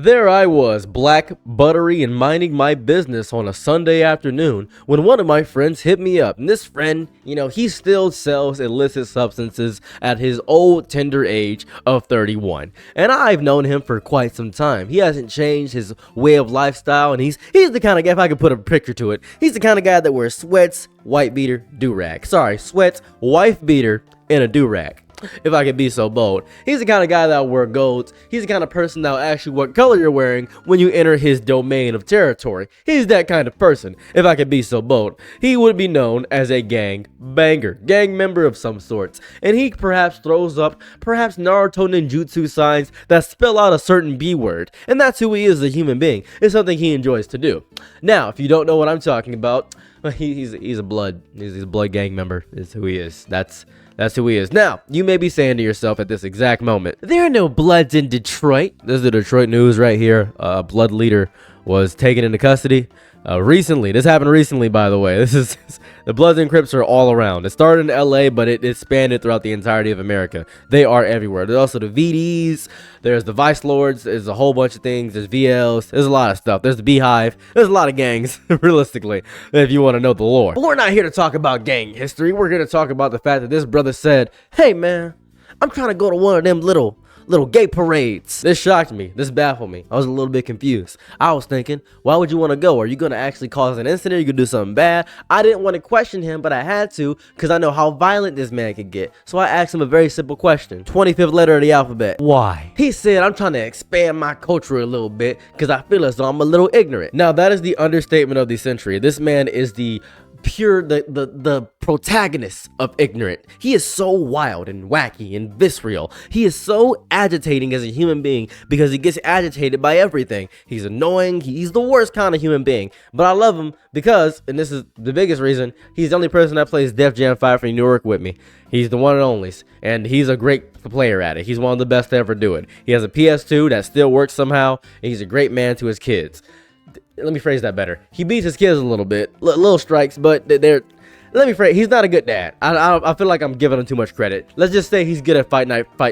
There I was, black, buttery, and minding my business on a Sunday afternoon when one of my friends hit me up. And this friend, he still sells illicit substances at his old tender age of 31. And I've known him for quite some time. He hasn't changed his way of lifestyle, and he's the kind of guy, if I could put a picture to it, he's the kind of guy that wears sweats, white beater, do-rag. Sorry, sweats, wife beater, and a do-rag, if I could be so bold. He's the kind of guy that'll wear golds. He's the kind of person that'll ask you what color you're wearing when you enter his domain of territory. He's that kind of person, if I could be so bold. He would be known as a gang banger, gang member of some sorts, and he perhaps throws up Naruto ninjutsu signs that spell out a certain B word, and that's who he is as a human being. It's something he enjoys to do. Now, if you don't know what I'm talking about, he's a blood gang member is who he is. That's who he is. Now, you may be saying to yourself at this exact moment, there are no Bloods in Detroit. This is the Detroit news right here. A Blood leader was taken into custody recently. This happened recently, by the way. The Bloods and Crips are all around. It started in LA, but it expanded throughout the entirety of America. They are everywhere. There's also the VDs. There's the Vice Lords. There's a whole bunch of things. There's VLs. There's a lot of stuff. There's the Beehive. There's a lot of gangs, realistically, if you want to know the lore. But we're not here to talk about gang history. We're here to talk about the fact that this brother said, hey, man, I'm trying to go to one of them little gay parades. This shocked me. This baffled me. I was a little bit confused. I was thinking, why would you want to go? Are you going to actually cause an incident? Are you going to do something bad? I didn't want to question him, but I had to because I know how violent this man could get. So I asked him a very simple question. 25th letter of the alphabet. Why? He said, I'm trying to expand my culture a little bit because I feel as though I'm a little ignorant. Now, that is the understatement of the century. This man is the protagonist of ignorant. He is so wild and wacky and visceral. He is so agitating as a human being because he gets agitated by everything. He's annoying. He's the worst kind of human being. But I love him because, and this is the biggest reason, he's the only person that plays Def Jam 5 for New York with me. He's the one and only, and he's a great player at it. He's one of the best to ever do it. He has a PS2 that still works somehow, and he's a great man to his kids. Let me phrase that better. He beats his kids a little bit, little strikes, but he's not a good dad. I feel like I'm giving him too much credit. Let's just say he's good at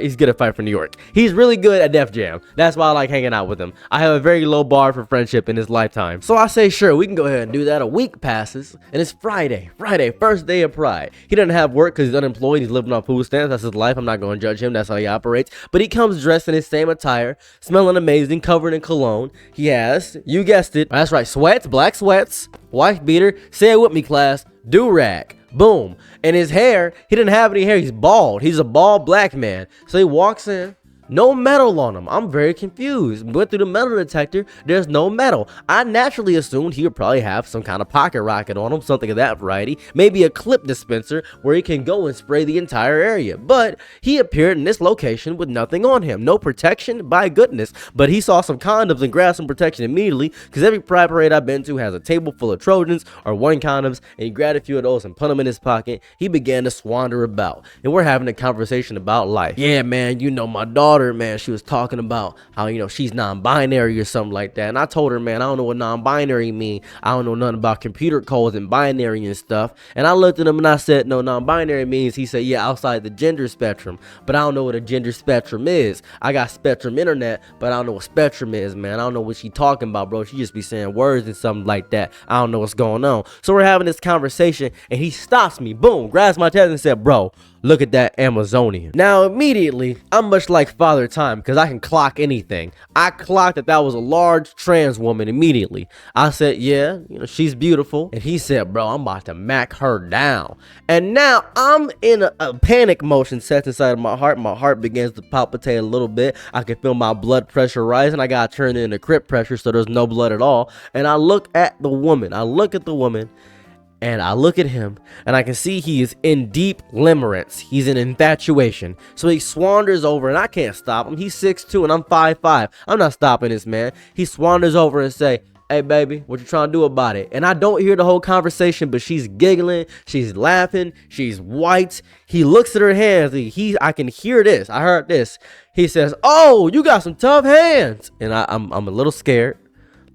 He's good at Fight for New York. He's really good at Def Jam. That's why I like hanging out with him. I have a very low bar for friendship in his lifetime. So I say, sure, we can go ahead and do that. A week passes, and it's Friday, first day of Pride. He doesn't have work because he's unemployed. He's living on food stamps. That's his life. I'm not going to judge him. That's how he operates. But he comes dressed in his same attire, smelling amazing, covered in cologne. He has, you guessed it, that's right, sweats, black sweats, wife beater. Say it with me, class. Do-rag. Boom. And his hair, he didn't have any hair. He's bald. He's a bald black man. So he walks in. No metal on him. I'm very confused. Went through the metal detector. There's no metal. I naturally assumed he would probably have some kind of pocket rocket on him, something of that variety. Maybe a clip dispenser where he can go and spray the entire area. But he appeared in this location with nothing on him. No protection, by goodness. But he saw some condoms and grabbed some protection immediately because every pride parade I've been to has a table full of Trojans or one condoms, and he grabbed a few of those and put them in his pocket. He began to swander about. And we're having a conversation about life. Yeah, man, my daughter, man, she was talking about how, she's non-binary or something like that. And I told her, man, I don't know what non-binary mean. I don't know nothing about computer codes and binary and stuff. And I looked at him and I said, no, non-binary means, he said, yeah, outside the gender spectrum. But I don't know what a gender spectrum is. I got Spectrum Internet, but I don't know what spectrum is, man. I don't know what she talking about, bro. She just be saying words and something like that. I don't know what's going on. So we're having this conversation and he stops me, boom, grabs my chest and said, bro, look at that Amazonian. Now, immediately, I'm much like Father Time because I can clock anything. I clocked that was a large trans woman immediately. I said, yeah, she's beautiful. And he said, bro, I'm about to mac her down. And now I'm in a panic motion sets inside of my heart. My heart begins to palpitate a little bit. I can feel my blood pressure rising. I got to turn it into Crip pressure so there's no blood at all. And I look at the woman. And I look at him, and I can see he is in deep limerence. He's in infatuation. So he swanders over, and I can't stop him. He's 6'2", and I'm 5'5". I'm not stopping this man. He swanders over and say, hey, baby, what you trying to do about it? And I don't hear the whole conversation, but she's giggling. She's laughing. She's white. He looks at her hands. I can hear this. I heard this. He says, oh, you got some tough hands. And I'm a little scared.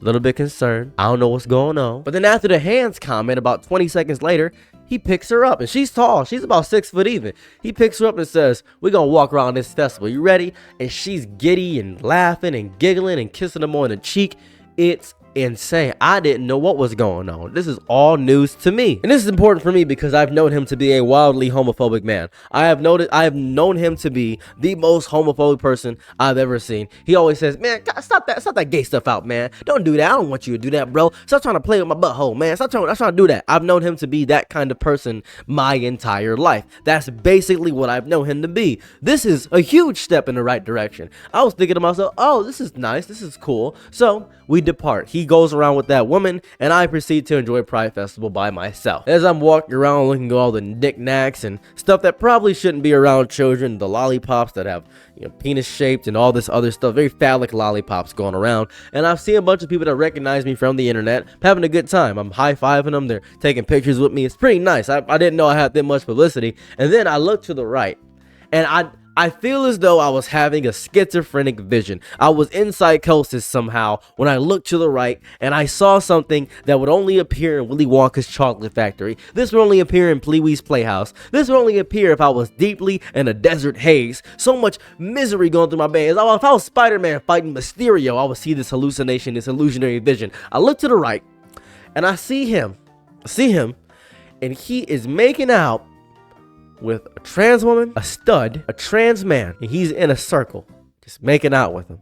a little bit concerned. I don't know what's going on. But then after the hands comment, about 20 seconds later, he picks her up, and she's tall. She's about 6 foot even. He picks her up and says, we're gonna walk around this festival. You ready? And she's giddy and laughing and giggling and kissing him on the cheek. It's insane. I didn't know what was going on. This is all news to me. And this is important for me because I've known him to be a wildly homophobic man. I have known him to be the most homophobic person I've ever seen. He always says, man, stop that gay stuff out, man. Don't do that. I don't want you to do that, bro. Stop trying to play with my butthole, man. Stop trying to do that. I've known him to be that kind of person my entire life. That's basically what I've known him to be. This is a huge step in the right direction. I was thinking to myself, oh, this is nice. This is cool. So we depart. He goes around with that woman, and I proceed to enjoy Pride Festival by myself. As I'm walking around looking at all the knickknacks and stuff that probably shouldn't be around children, the lollipops that have, penis shaped and all this other stuff, very phallic lollipops going around, and I've seen a bunch of people that recognize me from the internet having a good time. I'm high-fiving them, they're taking pictures with me. It's pretty nice. I didn't know I had that much publicity. And then I look to the right, and I feel as though I was having a schizophrenic vision. I was in psychosis somehow when I looked to the right and I saw something that would only appear in Willy Wonka's Chocolate Factory. This would only appear in Pee-wee's Playhouse. This would only appear if I was deeply in a desert haze. So much misery going through my veins. If I was Spider-Man fighting Mysterio, I would see this hallucination, this illusionary vision. I look to the right and I see him, and he is making out with a trans woman, a stud, a trans man, and he's in a circle, just making out with him.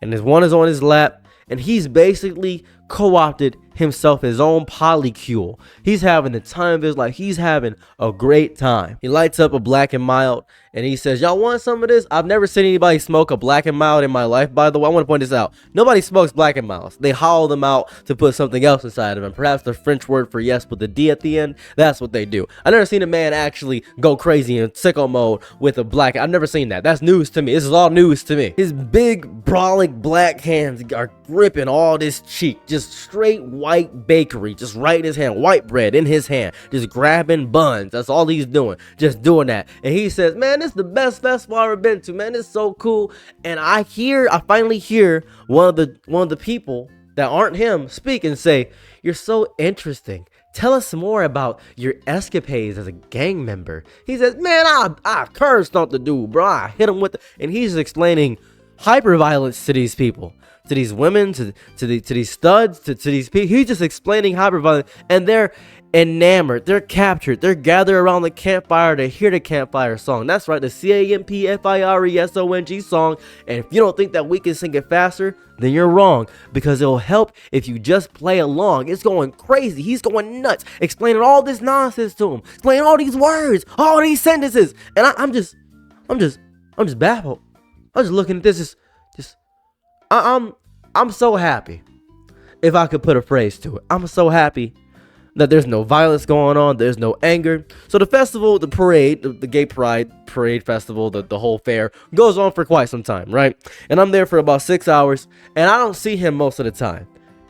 And his one is on his lap, and he's basically co-opted himself his own polycule. He's having the time of his life. He's having a great time. He lights up a Black and Mild, and he says, y'all want some of this? I've never seen anybody smoke a Black and Mild in my life, by the way. I want to point this out. Nobody smokes Black and Milds. They hollow them out to put something else inside of them. Perhaps the French word for yes with a D at the end. That's what they do. I've never seen a man actually go crazy in sicko mode with a black. I've never seen that. That's news to me. This is all news to me. His big, brolic black hands are gripping all this cheek. Just straight white bakery. Just right in his hand. White bread in his hand. Just grabbing buns. That's all he's doing. Just doing that. And he says, man, this is the best festival I've ever been to, man. It's so cool. And I finally hear one of the people that aren't him speak and say, you're so interesting. Tell us more about your escapades as a gang member. He says, man, I cursed on the dude, bro. I hit him with and he's explaining hyperviolence to these people, to these women, to these studs, to these people. He's just explaining hyperviolence, and they're enamored, they're captured, they're gathered around the campfire to hear the campfire song. That's right, the CAMPFIRESONG song. And if you don't think that we can sing it faster, then you're wrong, because it'll help if you just play along. It's going crazy. He's going nuts, explaining all this nonsense to him, explaining all these words, all these sentences, and I'm just baffled. I'm just looking at this. I'm so happy. If I could put a phrase to it, I'm so happy that there's no violence going on, there's no anger. So the festival, the parade, the Gay Pride Parade Festival, the whole fair goes on for quite some time, right? And I'm there for about 6 hours, and I don't see him most of the time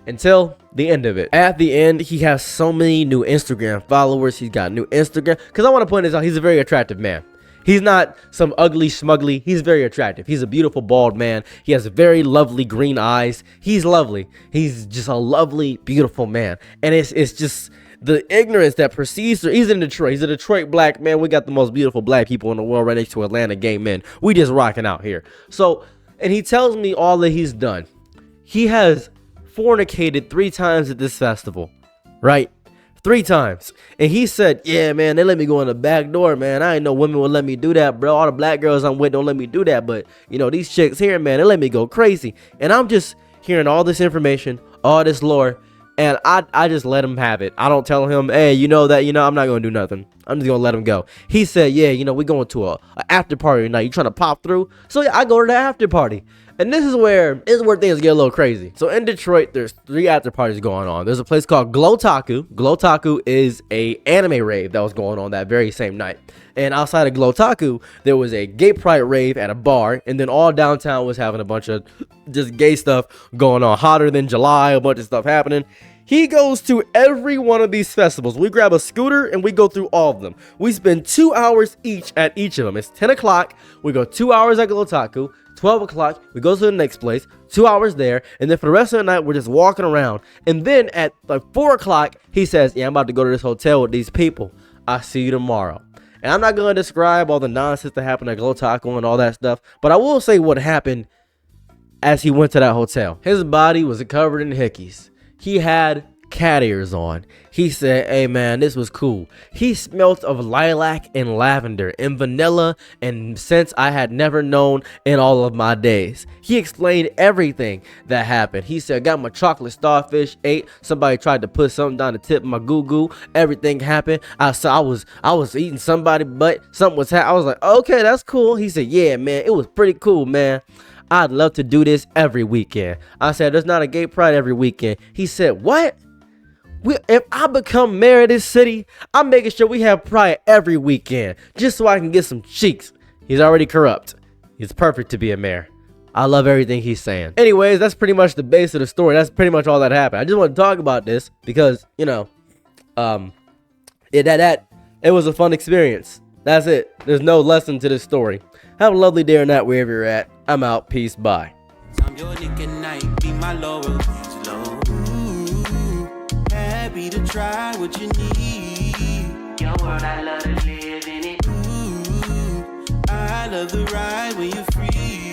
until the end of it. At the end, he has so many new Instagram followers. He's got new Instagram, because I want to point this out, he's a very attractive man. He's not some ugly smugly. He's very attractive. He's a beautiful bald man. He has very lovely green eyes. He's lovely. He's just a lovely, beautiful man. And it's just the ignorance that precedes. He's in Detroit. He's a Detroit black man. We got the most beautiful black people in the world right next to Atlanta gay men. We just rocking out here. So, and he tells me all that he's done. He has fornicated 3 times at this festival, right? 3 times. And he said, yeah, man, they let me go in the back door, man. I ain't know women would let me do that, bro. All the black girls I'm with don't let me do that. But, these chicks here, man, they let me go crazy. And I'm just hearing all this information, all this lore, and I just let him have it. I don't tell him, hey, I'm not going to do nothing. I'm just going to let him go. He said, yeah, we going to a after party tonight. You trying to pop through? So, yeah, I go to the after party. And this is where things get a little crazy. So in Detroit, there's 3 after parties going on. There's a place called Glotaku. Glotaku is a anime rave that was going on that very same night. And outside of Glotaku, there was a gay pride rave at a bar. And then all downtown was having a bunch of just gay stuff going on. Hotter than July, a bunch of stuff happening. He goes to every one of these festivals. We grab a scooter and we go through all of them. We spend 2 hours each at each of them. It's 10 o'clock. We go 2 hours at Glotaku, 12 o'clock, we go to the next place, 2 hours there, and then for the rest of the night, we're just walking around. And then at like 4 o'clock, he says, yeah, I'm about to go to this hotel with these people. I'll see you tomorrow. And I'm not going to describe all the nonsense that happened at Glow Taco and all that stuff, but I will say what happened as he went to that hotel. His body was covered in hickeys. He had cat ears on. He said, hey man, this was cool. He smelt of lilac and lavender and vanilla and scents I had never known in all of my days. He explained everything that happened. He said, got my chocolate starfish, ate, somebody tried to put something down the tip of my goo-goo, everything happened. I was eating somebody's butt, something was happening. I was like, okay, that's cool. He said, yeah man, it was pretty cool, man. I'd love to do this every weekend. I said, there's not a gay pride every weekend. He said, what? If I become mayor of this city, I'm making sure we have pride every weekend, just so I can get some cheeks. He's already corrupt. He's perfect to be a mayor. I love everything he's saying. Anyways, that's pretty much the base of the story. That's pretty much all that happened. I just want to talk about this because, you know, it was a fun experience. That's it. There's no lesson to this story. Have a lovely day or night wherever you're at. I'm out. Peace. Bye. I'm your Nick and Night, be my Laurel. Slow. Happy to try what you need. Your world, I love to live in it. I love the ride when you're free.